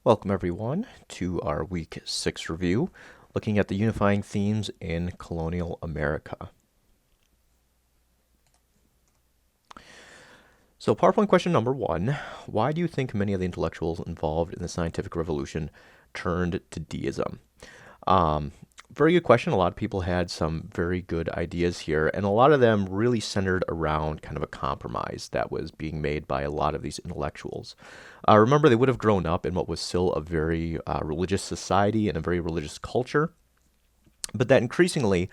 Welcome, everyone, to our Week 6 review, looking at the unifying themes in colonial America. So, PowerPoint question number 1. Why do you think many of the intellectuals involved in the scientific revolution turned to deism? Um, Very good question. A lot of people had some very good ideas here, and a lot of them really centered around kind of a compromise that was being made by a lot of these intellectuals. Remember, they would have grown up in what was still a very religious society and a very religious culture, but that increasingly,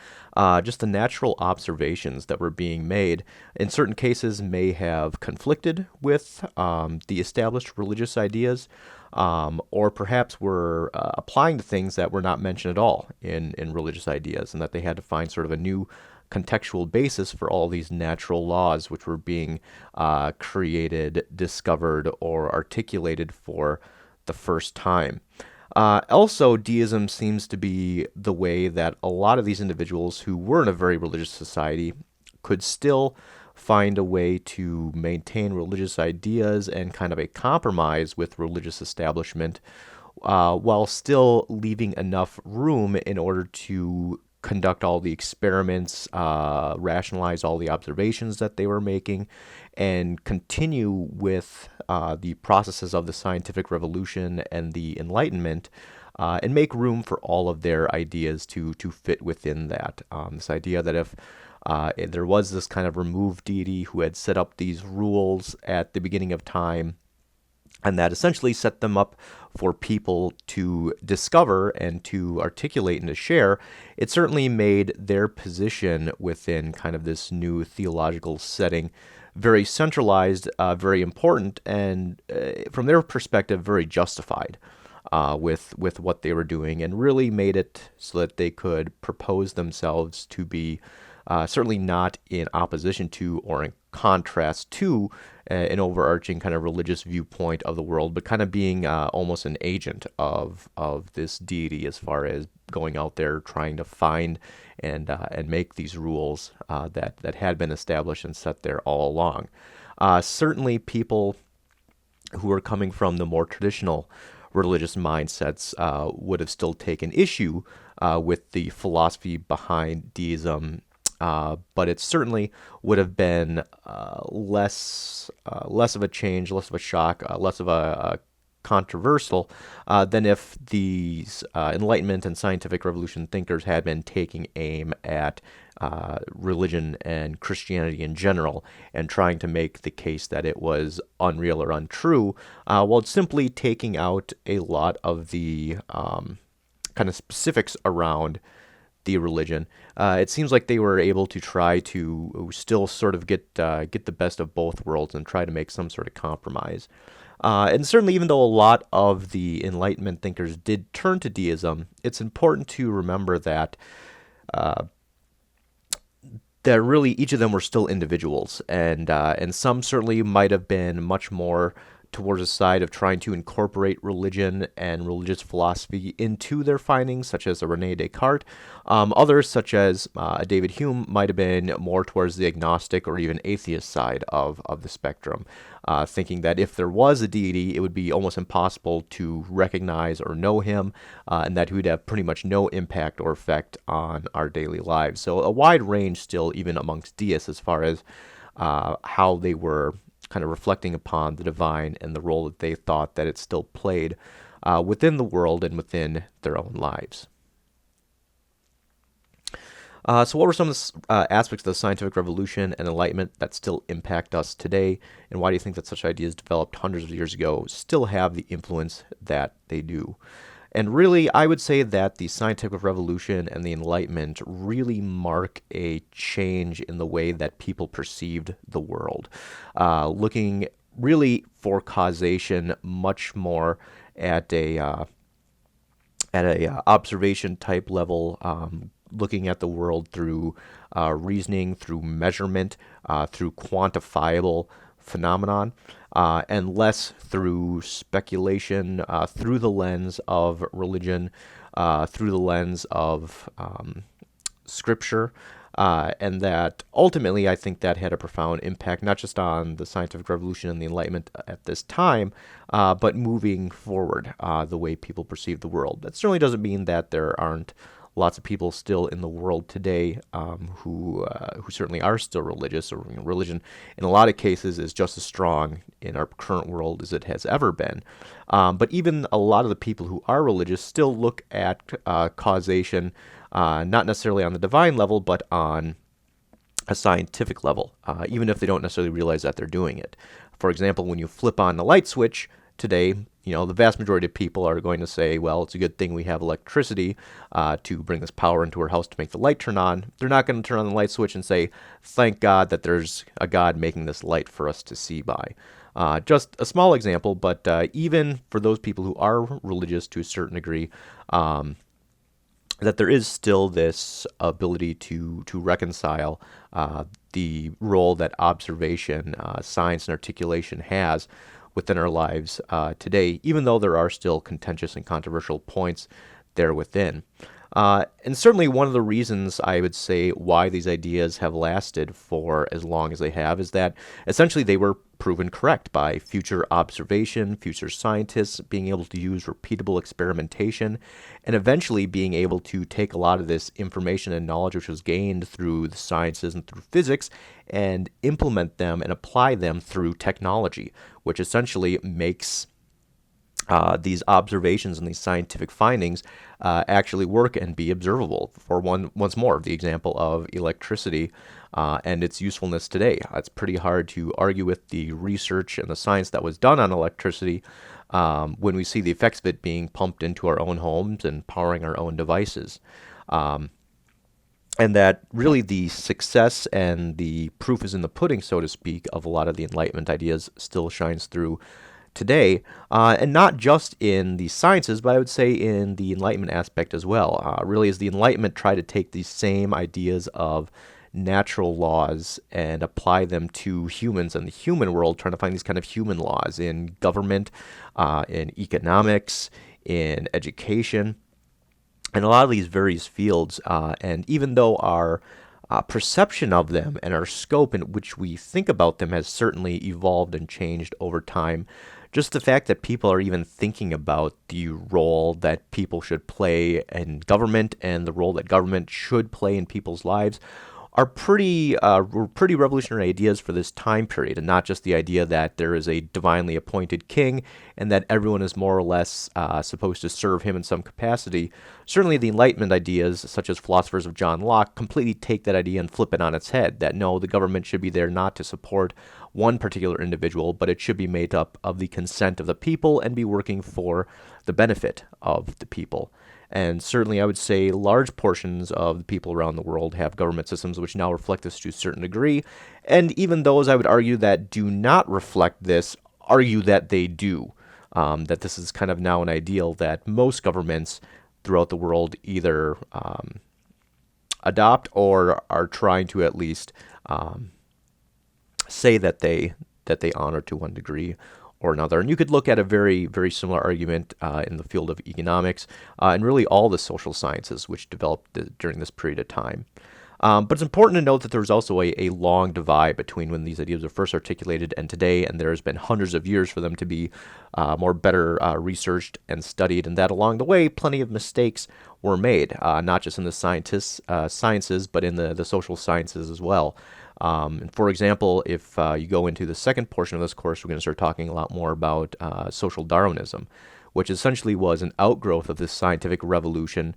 just the natural observations that were being made in certain cases may have conflicted with the established religious ideas, or perhaps were applying to things that were not mentioned at all in religious ideas, and that they had to find sort of a new contextual basis for all these natural laws which were being created, discovered, or articulated for the first time. Also, deism seems to be the way that a lot of these individuals who were in a very religious society could still find a way to maintain religious ideas and kind of a compromise with religious establishment, while still leaving enough room in order to conduct all the experiments, rationalize all the observations that they were making, and continue with the processes of the scientific revolution and the Enlightenment, and make room for all of their ideas to fit within that. This idea that if there was this kind of removed deity who had set up these rules at the beginning of time, and that essentially set them up for people to discover and to articulate and to share, it certainly made their position within kind of this new theological setting very centralized, very important, and from their perspective, very justified. With what they were doing, and really made it so that they could propose themselves to be certainly not in opposition to or in contrast to an overarching kind of religious viewpoint of the world, but kind of being almost an agent of this deity as far as going out there trying to find and make these rules that had been established and set there all along. Certainly, people who are coming from the more traditional religious mindsets would have still taken issue with the philosophy behind deism, but it certainly would have been less of a change, less of a shock, less of a controversial than if these Enlightenment and scientific revolution thinkers had been taking aim at religion and Christianity in general and trying to make the case that it was unreal or untrue, while simply taking out a lot of the kind of specifics around the religion. It seems like they were able to try to still sort of get the best of both worlds and try to make some sort of compromise. And certainly, even though a lot of the Enlightenment thinkers did turn to deism, it's important to remember that that really each of them were still individuals, and some certainly might have been much more towards the side of trying to incorporate religion and religious philosophy into their findings, such as a Rene Descartes. Others, such as David Hume, might have been more towards the agnostic or even atheist side of the spectrum, thinking that if there was a deity, it would be almost impossible to recognize or know him, and that he would have pretty much no impact or effect on our daily lives. So a wide range still, even amongst deists, as far as how they were kind of reflecting upon the divine and the role that they thought that it still played within the world and within their own lives. So what were some of the aspects of the scientific revolution and enlightenment that still impact us today, and why do you think that such ideas developed hundreds of years ago still have the influence that they do? And really, I would say that the scientific revolution and the Enlightenment really mark a change in the way that people perceived the world, looking really for causation much more at a observation type level, looking at the world through reasoning, through measurement, through quantifiable phenomenon, and less through speculation, through the lens of religion, through the lens of scripture, And that ultimately I think that had a profound impact, not just on the scientific revolution and the Enlightenment at this time, but moving forward, the way people perceive the world. That certainly doesn't mean that there aren't lots of people still in the world today who certainly are still religious, or religion in a lot of cases is just as strong in our current world as it has ever been. But even a lot of the people who are religious still look at causation, not necessarily on the divine level, but on a scientific level, even if they don't necessarily realize that they're doing it. For example, when you flip on the light switch today, the vast majority of people are going to say, well, it's a good thing we have electricity to bring this power into our house to make the light turn on. They're not going to turn on the light switch and say, thank God that there's a God making this light for us to see by. Just a small example, but even for those people who are religious to a certain degree, that there is still this ability to reconcile the role that observation, science, and articulation has within our lives today, even though there are still contentious and controversial points there within. And certainly one of the reasons I would say why these ideas have lasted for as long as they have is that essentially they were proven correct by future observation, future scientists being able to use repeatable experimentation, and eventually being able to take a lot of this information and knowledge which was gained through the sciences and through physics and implement them and apply them through technology, which essentially makes these observations and these scientific findings actually work and be observable. For once more, the example of electricity and its usefulness today. It's pretty hard to argue with the research and the science that was done on electricity when we see the effects of it being pumped into our own homes and powering our own devices. And that really the success and the proof is in the pudding, so to speak, of a lot of the Enlightenment ideas still shines through today, and not just in the sciences, but I would say in the Enlightenment aspect as well. Really, as the Enlightenment tried to take these same ideas of natural laws and apply them to humans and the human world, trying to find these kind of human laws in government, in economics, in education, and a lot of these various fields. And even though our perception of them and our scope in which we think about them has certainly evolved and changed over time, just the fact that people are even thinking about the role that people should play in government and the role that government should play in people's lives are were pretty revolutionary ideas for this time period, and not just the idea that there is a divinely appointed king and that everyone is more or less supposed to serve him in some capacity. Certainly the Enlightenment ideas, such as philosophers of John Locke, completely take that idea and flip it on its head, that no, the government should be there not to support one particular individual, but it should be made up of the consent of the people and be working for the benefit of the people. And certainly I would say large portions of the people around the world have government systems which now reflect this to a certain degree. And even those I would argue that do not reflect this argue that they do. That this is kind of now an ideal that most governments throughout the world either adopt or are trying to at least say that they honor to one degree or another. And you could look at a very, very similar argument in the field of economics and really all the social sciences which developed during this period of time. But it's important to note that there was also a long divide between when these ideas were first articulated and today, and there has been hundreds of years for them to be better researched and studied, and that along the way, plenty of mistakes were made, not just in the sciences, but in the social sciences as well. And for example, if you go into the second portion of this course, we're going to start talking a lot more about social Darwinism, which essentially was an outgrowth of this scientific revolution,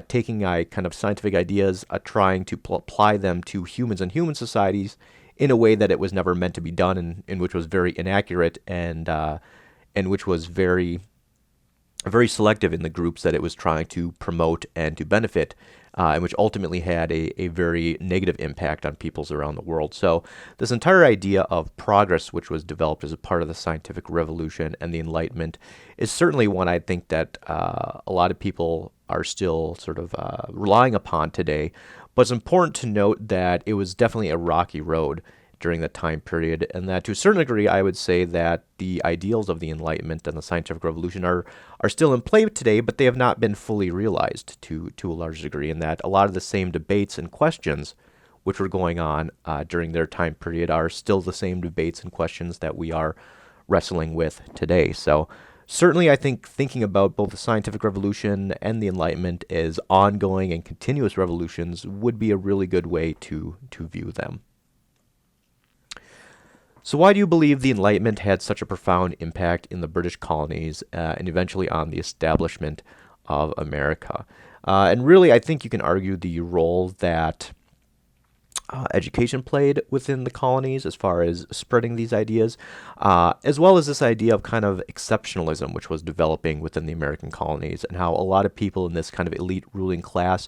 taking kind of scientific ideas, trying to apply them to humans and human societies in a way that it was never meant to be done, and which was very inaccurate and which was very, very selective in the groups that it was trying to promote and to benefit, and which ultimately had a very negative impact on peoples around the world. So this entire idea of progress, which was developed as a part of the scientific revolution and the Enlightenment, is certainly one I think that a lot of people are still sort of relying upon today. But it's important to note that it was definitely a rocky road during that time period, and that to a certain degree, I would say that the ideals of the Enlightenment and the scientific revolution are still in play today, but they have not been fully realized to a large degree, and that a lot of the same debates and questions which were going on during their time period, are still the same debates and questions that we are wrestling with today. So, certainly, I think thinking about both the scientific revolution and the Enlightenment as ongoing and continuous revolutions would be a really good way to view them. So, why do you believe the Enlightenment had such a profound impact in the British colonies and eventually on the establishment of America? And really, I think you can argue the role that education played within the colonies as far as spreading these ideas, as well as this idea of kind of exceptionalism, which was developing within the American colonies, and how a lot of people in this kind of elite ruling class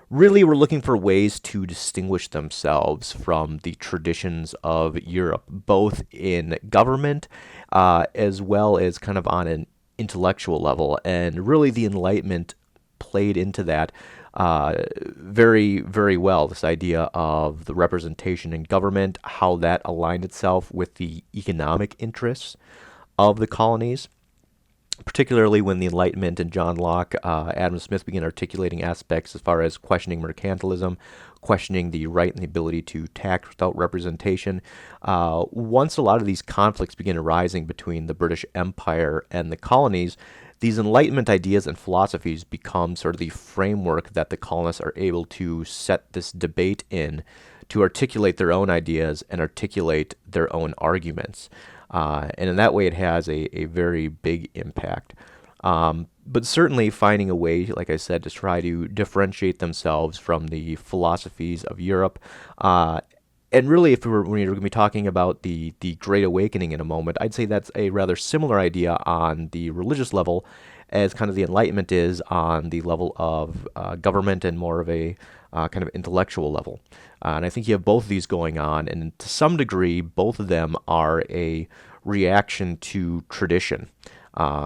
really were looking for ways to distinguish themselves from the traditions of Europe, both in government as well as kind of on an intellectual level. And really, the Enlightenment played into that very, very well. This idea of the representation in government, how that aligned itself with the economic interests of the colonies, particularly when the Enlightenment and John Locke, Adam Smith began articulating aspects as far as questioning mercantilism, questioning the right and the ability to tax without representation. Once a lot of these conflicts begin arising between the British Empire and the colonies, these Enlightenment ideas and philosophies become sort of the framework that the colonists are able to set this debate in, to articulate their own ideas and articulate their own arguments. And in that way, it has a very big impact. But certainly finding a way, like I said, to try to differentiate themselves from the philosophies of Europe. And really, when you're going to be talking about the Great Awakening in a moment, I'd say that's a rather similar idea on the religious level as kind of the Enlightenment is on the level of government and more of a kind of intellectual level. And I think you have both of these going on, and to some degree, both of them are a reaction to tradition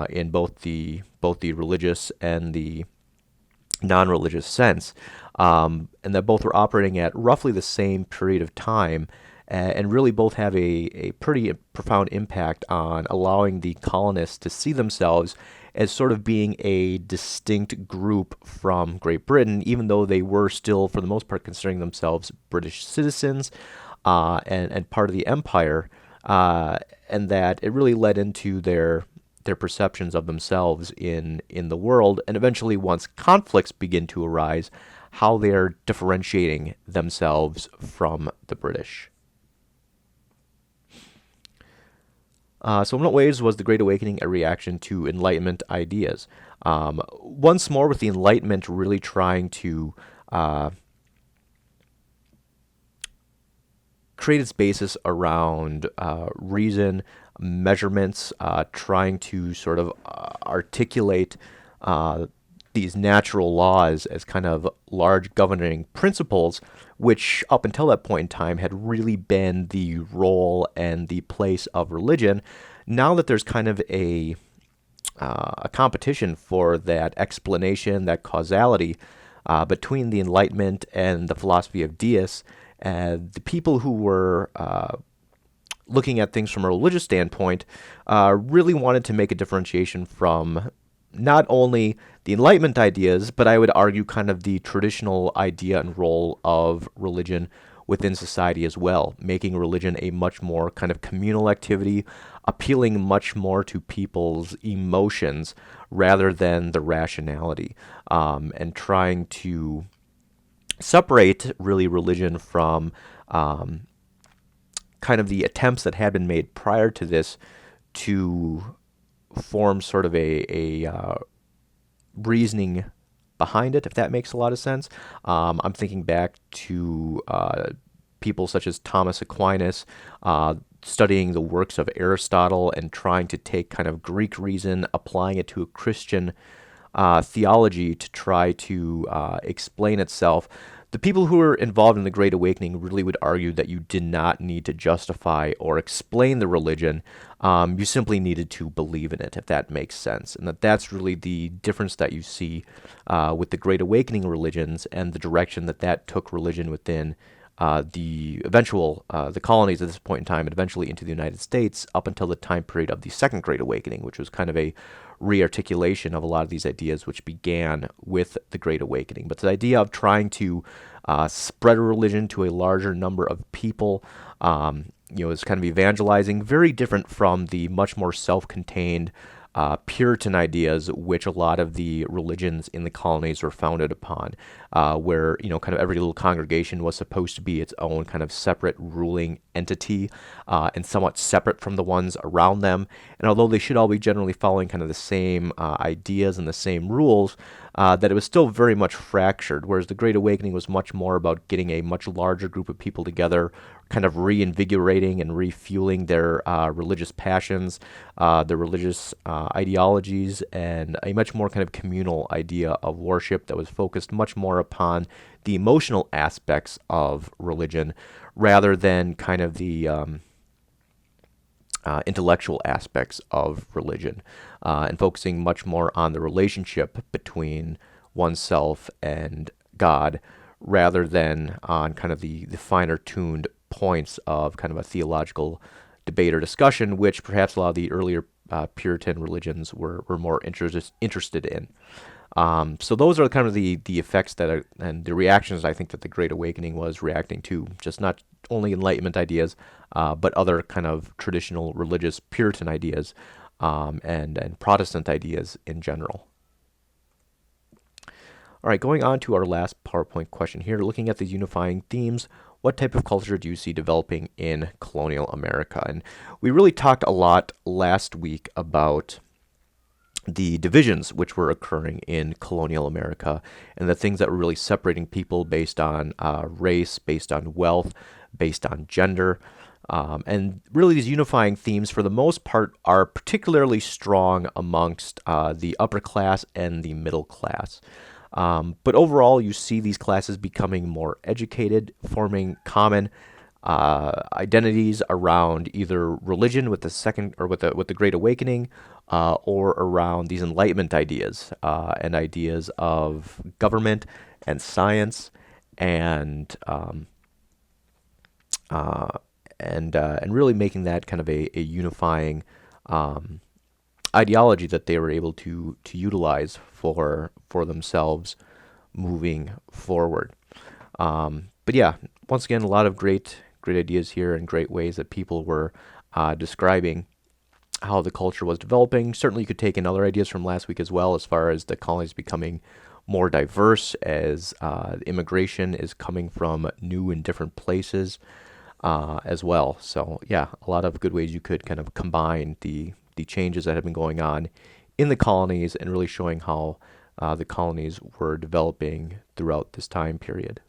in both the religious and the non-religious sense, and that both are operating at roughly the same period of time, and really both have a pretty profound impact on allowing the colonists to see themselves as sort of being a distinct group from Great Britain, even though they were still, for the most part, considering themselves British citizens and part of the empire, and that it really led into their perceptions of themselves in the world, and eventually, once conflicts begin to arise, how they're differentiating themselves from the British. So in what ways was the Great Awakening a reaction to Enlightenment ideas? Once more, with the Enlightenment really trying to create its basis around reason, measurements, trying to sort of articulate these natural laws as kind of large governing principles, which up until that point in time had really been the role and the place of religion. Now that there's kind of a competition for that explanation, that causality between the Enlightenment and the philosophy of deists, the people who were looking at things from a religious standpoint really wanted to make a differentiation from not only the Enlightenment ideas, but I would argue kind of the traditional idea and role of religion within society as well, making religion a much more kind of communal activity, appealing much more to people's emotions rather than the rationality, and trying to separate really religion from kind of the attempts that had been made prior to this to form sort of a reasoning behind it, if that makes a lot of sense. I'm thinking back to people such as Thomas Aquinas, studying the works of Aristotle and trying to take kind of Greek reason, applying it to a Christian theology to try to explain itself. The people who were involved in the Great Awakening really would argue that you did not need to justify or explain the religion. You simply needed to believe in it, if that makes sense. And that's really the difference that you see with the Great Awakening religions and the direction that took religion within the colonies at this point in time, and eventually into the United States up until the time period of the Second Great Awakening, which was kind of a rearticulation of a lot of these ideas which began with the Great Awakening. But the idea of trying to spread a religion to a larger number of people, is kind of evangelizing, very different from the much more self-contained Puritan ideas, which a lot of the religions in the colonies were founded upon, where, kind of every little congregation was supposed to be its own kind of separate ruling entity, and somewhat separate from the ones around them. And although they should all be generally following kind of the same ideas and the same rules, that it was still very much fractured, whereas the Great Awakening was much more about getting a much larger group of people together, kind of reinvigorating and refueling their religious passions, their religious ideologies, and a much more kind of communal idea of worship that was focused much more upon the emotional aspects of religion rather than kind of the intellectual aspects of religion, and focusing much more on the relationship between oneself and God rather than on kind of the finer tuned points of kind of a theological debate or discussion, which perhaps a lot of the earlier Puritan religions were more interested in. So those are kind of the effects and the reactions I think that the Great Awakening was reacting to, just not only Enlightenment ideas, but other kind of traditional religious Puritan ideas, and Protestant ideas in general. All right, going on to our last PowerPoint question here, looking at the unifying themes. What type of culture do you see developing in colonial America? And we really talked a lot last week about the divisions which were occurring in colonial America and the things that were really separating people based on race, based on wealth, based on gender. And really these unifying themes, for the most part, are particularly strong amongst the upper class and the middle class. But overall, you see these classes becoming more educated, forming common identities around either religion with the second or with the Great Awakening, or around these Enlightenment ideas and ideas of government and science and really making that kind of a unifying ideology that they were able to utilize for themselves moving forward. But yeah, once again, a lot of great ideas here and great ways that people were describing how the culture was developing. Certainly you could take in other ideas from last week as well, as far as the colonies becoming more diverse as immigration is coming from new and different places as well. So yeah, a lot of good ways you could kind of combine the changes that have been going on in the colonies and really showing how the colonies were developing throughout this time period.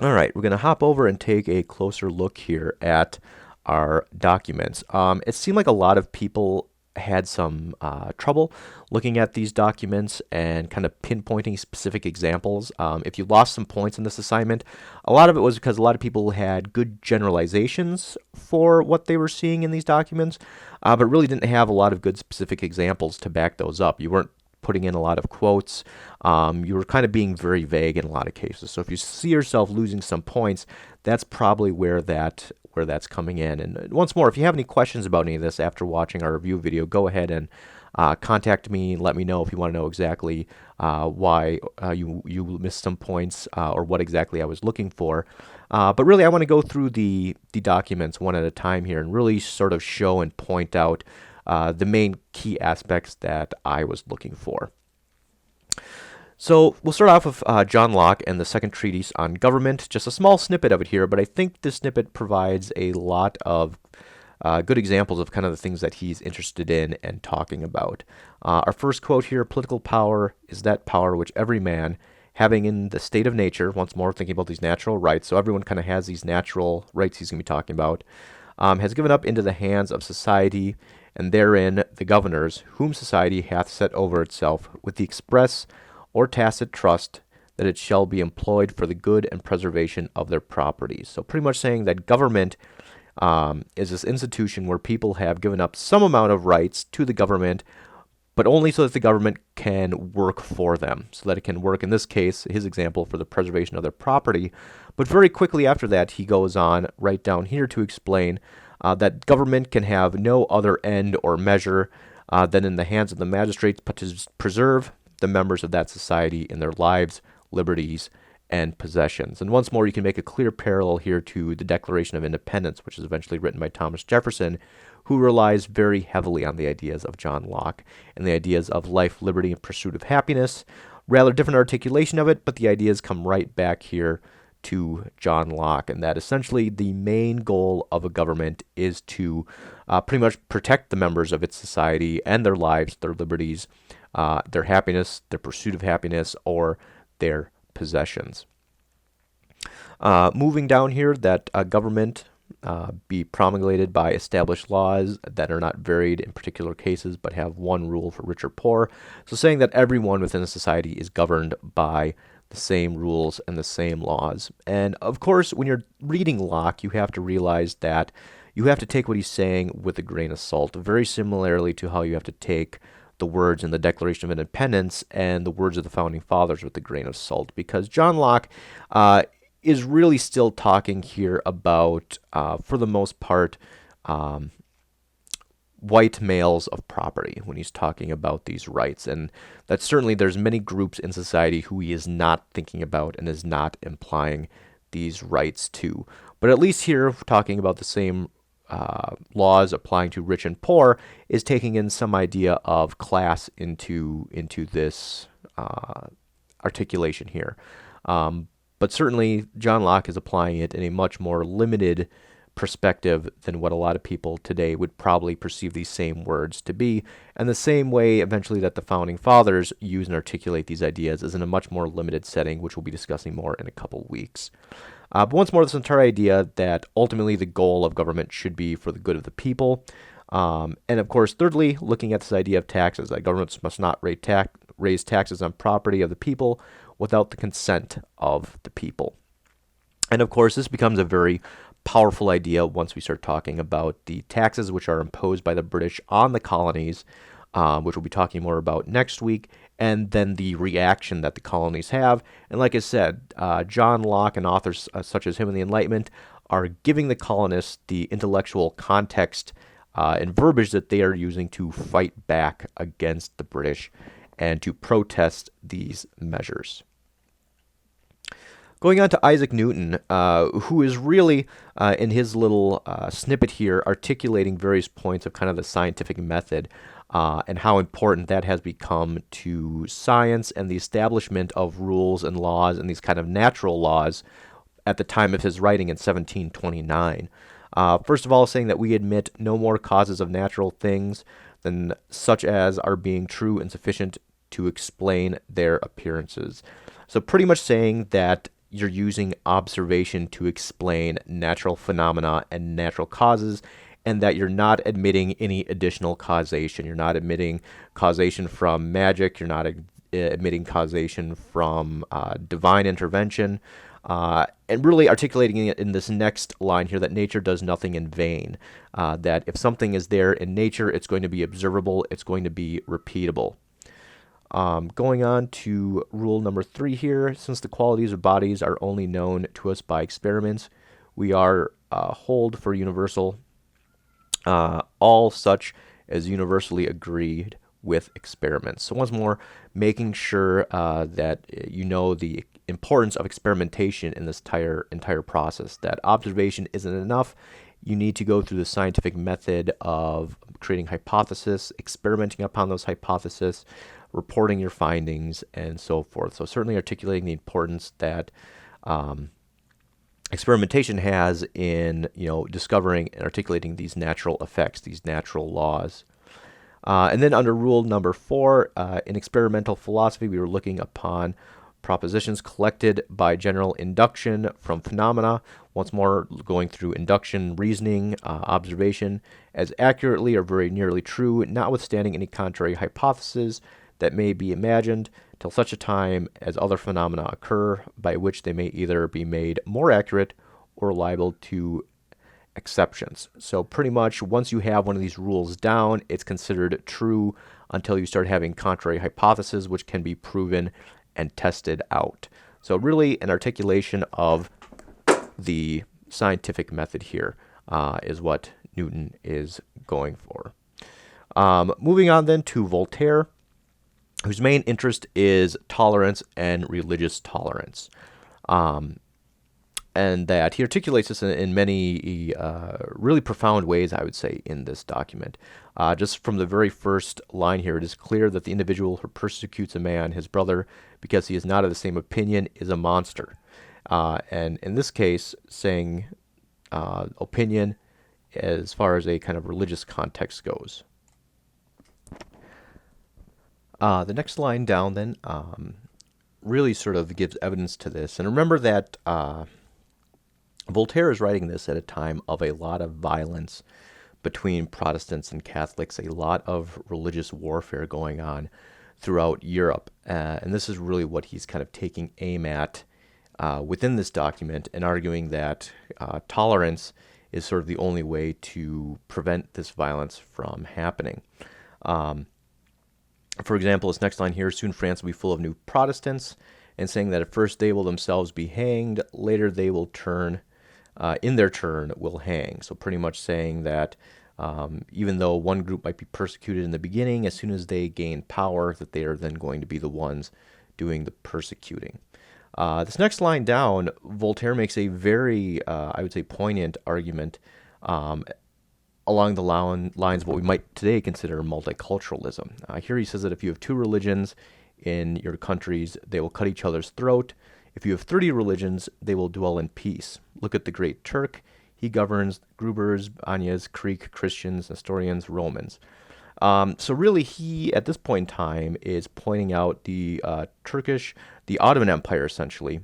All right, we're going to hop over and take a closer look here at our documents. It seemed like a lot of people had some trouble looking at these documents and kind of pinpointing specific examples. If you lost some points in this assignment, a lot of it was because a lot of people had good generalizations for what they were seeing in these documents, but really didn't have a lot of good specific examples to back those up. You weren't putting in a lot of quotes. You were kind of being very vague in a lot of cases. So if you see yourself losing some points, that's probably where that's coming in. And once more, if you have any questions about any of this after watching our review video, go ahead and contact me. Let me know if you want to know exactly why you missed some points or what exactly I was looking for. But really, I want to go through the documents one at a time here and really sort of show and point out the main key aspects that I was looking for. So we'll start off with John Locke and the Second Treatise on Government. Just a small snippet of it here, but I think this snippet provides a lot of good examples of kind of the things that he's interested in and talking about. Our first quote here: political power is that power which every man, having in the state of nature, once more thinking about these natural rights, so everyone kind of has these natural rights he's going to be talking about, has given up into the hands of society, and therein the governors, whom society hath set over itself, with the express or tacit trust that it shall be employed for the good and preservation of their properties. So pretty much saying that government is this institution where people have given up some amount of rights to the government, but only so that the government can work for them, so that it can work, in this case, his example, for the preservation of their property. But very quickly after that, he goes on right down here to explain that government can have no other end or measure than in the hands of the magistrates, but to preserve the members of that society in their lives, liberties, and possessions. And once more, you can make a clear parallel here to the Declaration of Independence, which is eventually written by Thomas Jefferson, who relies very heavily on the ideas of John Locke and the ideas of life, liberty, and pursuit of happiness. Rather different articulation of it, but the ideas come right back here to John Locke, and that essentially the main goal of a government is to pretty much protect the members of its society and their lives, their liberties, their happiness, their pursuit of happiness, or their possessions. Moving down here, that government be promulgated by established laws that are not varied in particular cases, but have one rule for rich or poor. So saying that everyone within a society is governed by the same rules and the same laws. And of course, when you're reading Locke, you have to realize that you have to take what he's saying with a grain of salt, very similarly to how you have to take the words in the Declaration of Independence and the words of the Founding Fathers with a grain of salt, because John Locke is really still talking here about, for the most part, white males of property when he's talking about these rights. And that certainly there's many groups in society who he is not thinking about and is not implying these rights to. But at least here, talking about the same laws applying to rich and poor, is taking in some idea of class into this articulation here. But certainly John Locke is applying it in a much more limited perspective than what a lot of people today would probably perceive these same words to be, and the same way eventually that the Founding Fathers use and articulate these ideas is in a much more limited setting, which we'll be discussing more in a couple weeks. But once more, this entire idea that ultimately the goal of government should be for the good of the people. And of course, thirdly, looking at this idea of taxes, that governments must not raise taxes on property of the people without the consent of the people. And of course, this becomes a very powerful idea once we start talking about the taxes which are imposed by the British on the colonies, which we'll be talking more about next week, and then the reaction that the colonies have. And like I said, John Locke and authors such as him in the Enlightenment are giving the colonists the intellectual context and verbiage that they are using to fight back against the British and to protest these measures. Going on to Isaac Newton, who is really, in his little snippet here, articulating various points of kind of the scientific method and how important that has become to science and the establishment of rules and laws and these kind of natural laws at the time of his writing in 1729. First of all, saying that we admit no more causes of natural things than such as are being true and sufficient to explain their appearances. So pretty much saying that you're using observation to explain natural phenomena and natural causes, and that you're not admitting any additional causation. You're not admitting causation from magic. You're not admitting causation from divine intervention. And really articulating it in this next line here, that nature does nothing in vain. That if something is there in nature, it's going to be observable, it's going to be repeatable. Going on to rule number 3 here, since the qualities of bodies are only known to us by experiments, we are hold for universal all such as universally agreed with experiments. So once more, making sure that you know the importance of experimentation in this entire process, that observation isn't enough. You need to go through the scientific method of creating hypotheses, experimenting upon those hypotheses, reporting your findings, and so forth. So certainly articulating the importance that experimentation has in discovering and articulating these natural effects, these natural laws. And then under rule number 4, in experimental philosophy, we were looking upon propositions collected by general induction from phenomena. Once more, going through induction, reasoning, observation, as accurately or very nearly true, notwithstanding any contrary hypothesis that may be imagined, till such a time as other phenomena occur, by which they may either be made more accurate or liable to exceptions. So pretty much once you have one of these rules down, it's considered true until you start having contrary hypotheses, which can be proven and tested out. So really an articulation of the scientific method here is what Newton is going for. Moving on then to Voltaire, whose main interest is tolerance and religious tolerance. And that he articulates this in many really profound ways, I would say, in this document. Just from the very first line here, it is clear that the individual who persecutes a man, his brother, because he is not of the same opinion, is a monster. And in this case, saying opinion as far as a kind of religious context goes. The next line down then really sort of gives evidence to this. And remember that Voltaire is writing this at a time of a lot of violence between Protestants and Catholics, a lot of religious warfare going on throughout Europe. And this is really what he's kind of taking aim at within this document and arguing that tolerance is sort of the only way to prevent this violence from happening. For example, this next line here, soon France will be full of new Protestants, and saying that at first they will themselves be hanged, later they will turn, in their turn, will hang. So pretty much saying that even though one group might be persecuted in the beginning, as soon as they gain power, that they are then going to be the ones doing the persecuting. This next line down, Voltaire makes a very, I would say, poignant argument along the lines of what we might today consider multiculturalism. Here he says that if you have two religions in your countries, they will cut each other's throat. If you have 30 religions, they will dwell in peace. Look at the Great Turk. He governs Grubers, Anyas, Greek, Christians, Nestorians, Romans. So really he, at this point in time, is pointing out the the Ottoman Empire, essentially,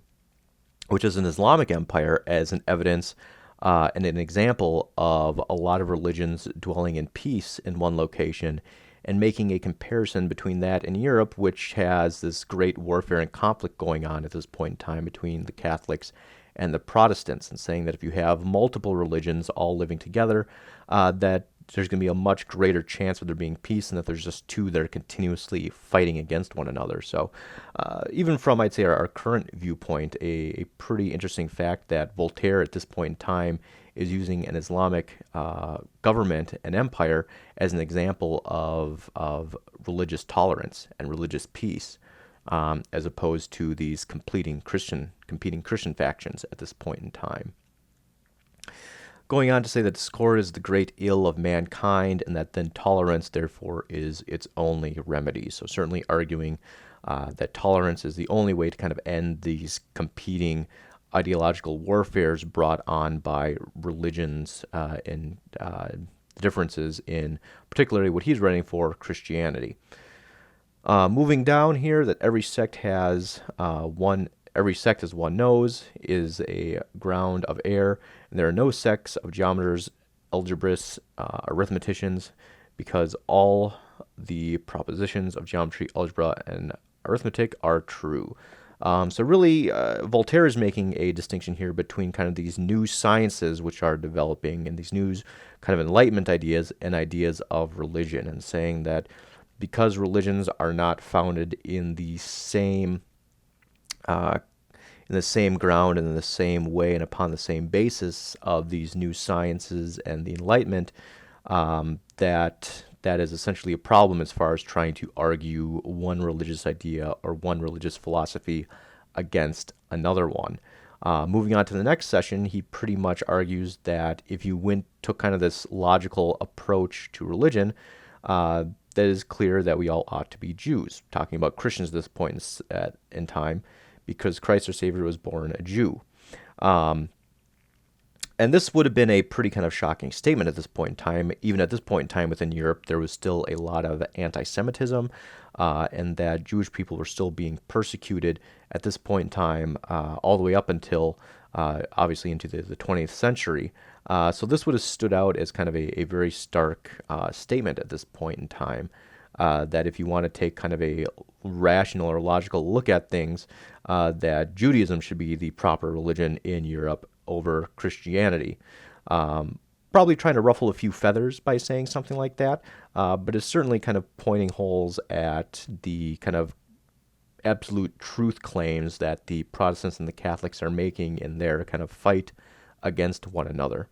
which is an Islamic empire, as an evidence and an example of a lot of religions dwelling in peace in one location, and making a comparison between that and Europe, which has this great warfare and conflict going on at this point in time between the Catholics and the Protestants, and saying that if you have multiple religions all living together, that there's going to be a much greater chance of there being peace than if there's just two that are continuously fighting against one another. So even from, I'd say, our current viewpoint, a pretty interesting fact that Voltaire at this point in time is using an Islamic government and empire as an example of religious tolerance and religious peace, as opposed to these competing Christian factions at this point in time. Going on to say that discord is the great ill of mankind, and that then tolerance, therefore, is its only remedy. So certainly arguing that tolerance is the only way to kind of end these competing ideological warfares brought on by religions and differences in particularly what he's writing for, Christianity. Moving down here, that every sect has every sect, as one knows, is a ground of error, and there are no sects of geometers, algebrists, arithmeticians, because all the propositions of geometry, algebra, and arithmetic are true. So really, Voltaire is making a distinction here between kind of these new sciences which are developing and these new kind of Enlightenment ideas and ideas of religion, and saying that because religions are not founded in the same ground and in the same way and upon the same basis of these new sciences and the Enlightenment, that is essentially a problem as far as trying to argue one religious idea or one religious philosophy against another one. Moving on to the next session, he pretty much argues that if you took kind of this logical approach to religion, that is clear that we all ought to be Jews, talking about Christians at this point in time, because Christ our Savior was born a Jew. And this would have been a pretty kind of shocking statement at this point in time. Even at this point in time within Europe, there was still a lot of anti-Semitism, and that Jewish people were still being persecuted at this point in time, all the way up until, obviously, into the 20th century. So this would have stood out as kind of a very stark statement at this point in time, that if you want to take kind of a rational or logical look at things, that Judaism should be the proper religion in Europe over Christianity. Probably trying to ruffle a few feathers by saying something like that, but is certainly kind of pointing holes at the kind of absolute truth claims that the Protestants and the Catholics are making in their kind of fight against one another.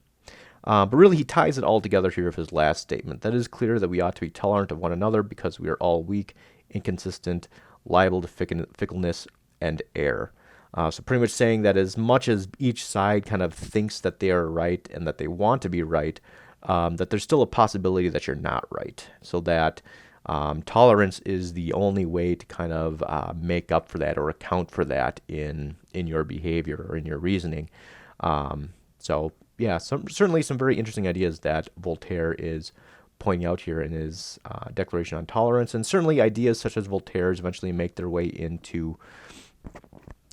But really, he ties it all together here with his last statement. That it is clear that we ought to be tolerant of one another because we are all weak, inconsistent, liable to fickleness and error. So pretty much saying that as much as each side kind of thinks that they are right and that they want to be right, that there's still a possibility that you're not right. So that tolerance is the only way to kind of make up for that or account for that in your behavior or in your reasoning. So yeah, certainly some very interesting ideas that Voltaire is pointing out here in his Declaration on Tolerance, and certainly ideas such as Voltaire's eventually make their way into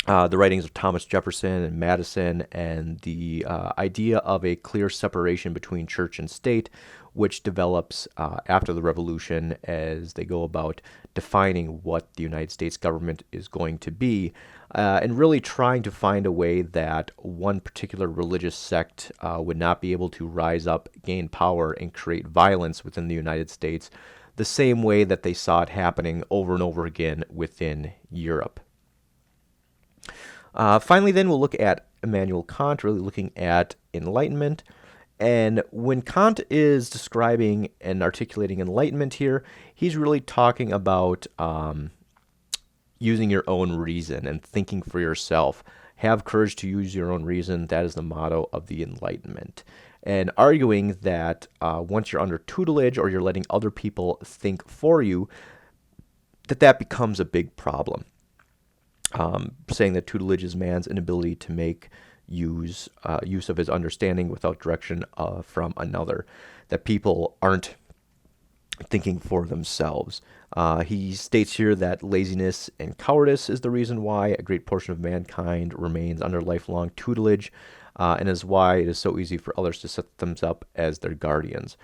the writings of Thomas Jefferson and Madison, and the idea of a clear separation between church and state, which develops after the Revolution as they go about defining what the United States government is going to be, and really trying to find a way that one particular religious sect would not be able to rise up, gain power, and create violence within the United States, the same way that they saw it happening over and over again within Europe. Finally, then, we'll look at Immanuel Kant, really looking at enlightenment. And when Kant is describing and articulating enlightenment here, he's really talking about using your own reason and thinking for yourself. Have courage to use your own reason. That is the motto of the Enlightenment. And arguing that once you're under tutelage or you're letting other people think for you, that becomes a big problem. Saying that tutelage is man's inability to make use of his understanding without direction from another, that people aren't thinking for themselves. He states here that laziness and cowardice is the reason why a great portion of mankind remains under lifelong tutelage, and is why it is so easy for others to set themselves up as their guardians.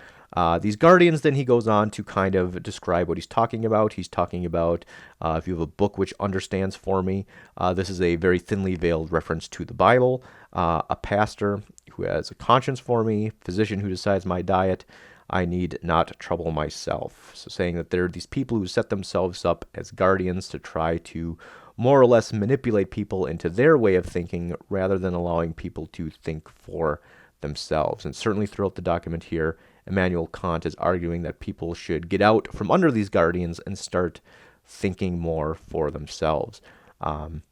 These guardians, then he goes on to kind of describe what he's talking about. He's talking about if you have a book which understands for me, this is a very thinly veiled reference to the Bible, a pastor who has a conscience for me, physician who decides my diet, I need not trouble myself. So saying that there are these people who set themselves up as guardians to try to more or less manipulate people into their way of thinking rather than allowing people to think for themselves. And certainly throughout the document here, Immanuel Kant is arguing that people should get out from under these guardians and start thinking more for themselves. And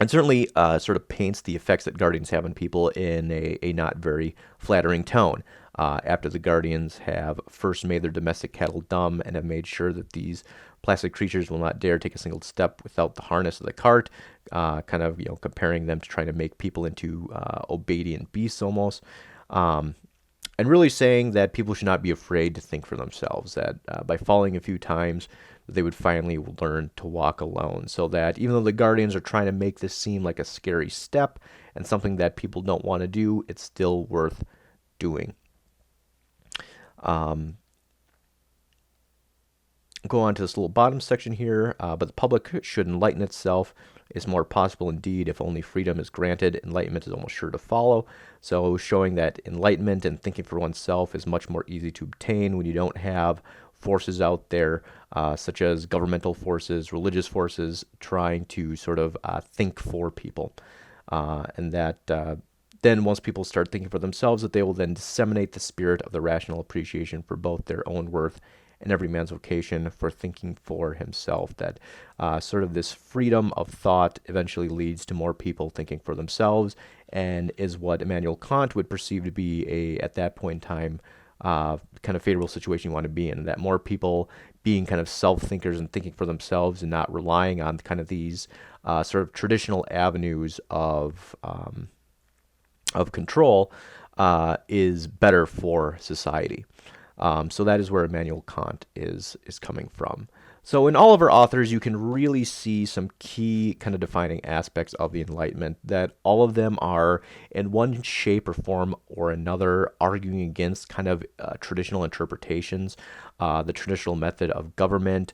certainly sort of paints the effects that guardians have on people in a not very flattering tone. After the guardians have first made their domestic cattle dumb and have made sure that these plastic creatures will not dare take a single step without the harness of the cart, kind of comparing them to trying to make people into obedient beasts almost. And really saying that people should not be afraid to think for themselves, that by falling a few times, they would finally learn to walk alone. So that even though the guardians are trying to make this seem like a scary step and something that people don't want to do, it's still worth doing. Go on to this little bottom section here, but the public should enlighten itself. It's more possible indeed if only freedom is granted. Enlightenment is almost sure to follow. So showing that enlightenment and thinking for oneself is much more easy to obtain when you don't have forces out there, such as governmental forces, religious forces, trying to sort of think for people. And that then once people start thinking for themselves, that they will then disseminate the spirit of the rational appreciation for both their own worth and every man's vocation for thinking for himself. That sort of this freedom of thought eventually leads to more people thinking for themselves, and is what Immanuel Kant would perceive to be at that point in time, kind of favorable situation you want to be in. That more people being kind of self-thinkers and thinking for themselves and not relying on kind of these sort of traditional avenues of control is better for society. So that is where Immanuel Kant is coming from. So in all of our authors, you can really see some key kind of defining aspects of the Enlightenment, that all of them are in one shape or form or another arguing against kind of traditional interpretations, the traditional method of government,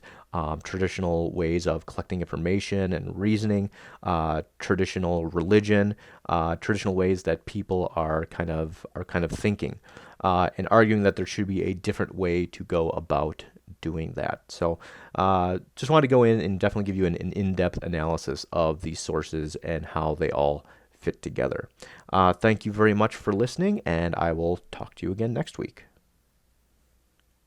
traditional ways of collecting information and reasoning, traditional religion, traditional ways that people are kind of thinking, and arguing that there should be a different way to go about doing that. So, just wanted to go in and definitely give you an in-depth analysis of these sources and how they all fit together. Thank you very much for listening, and I will talk to you again next week.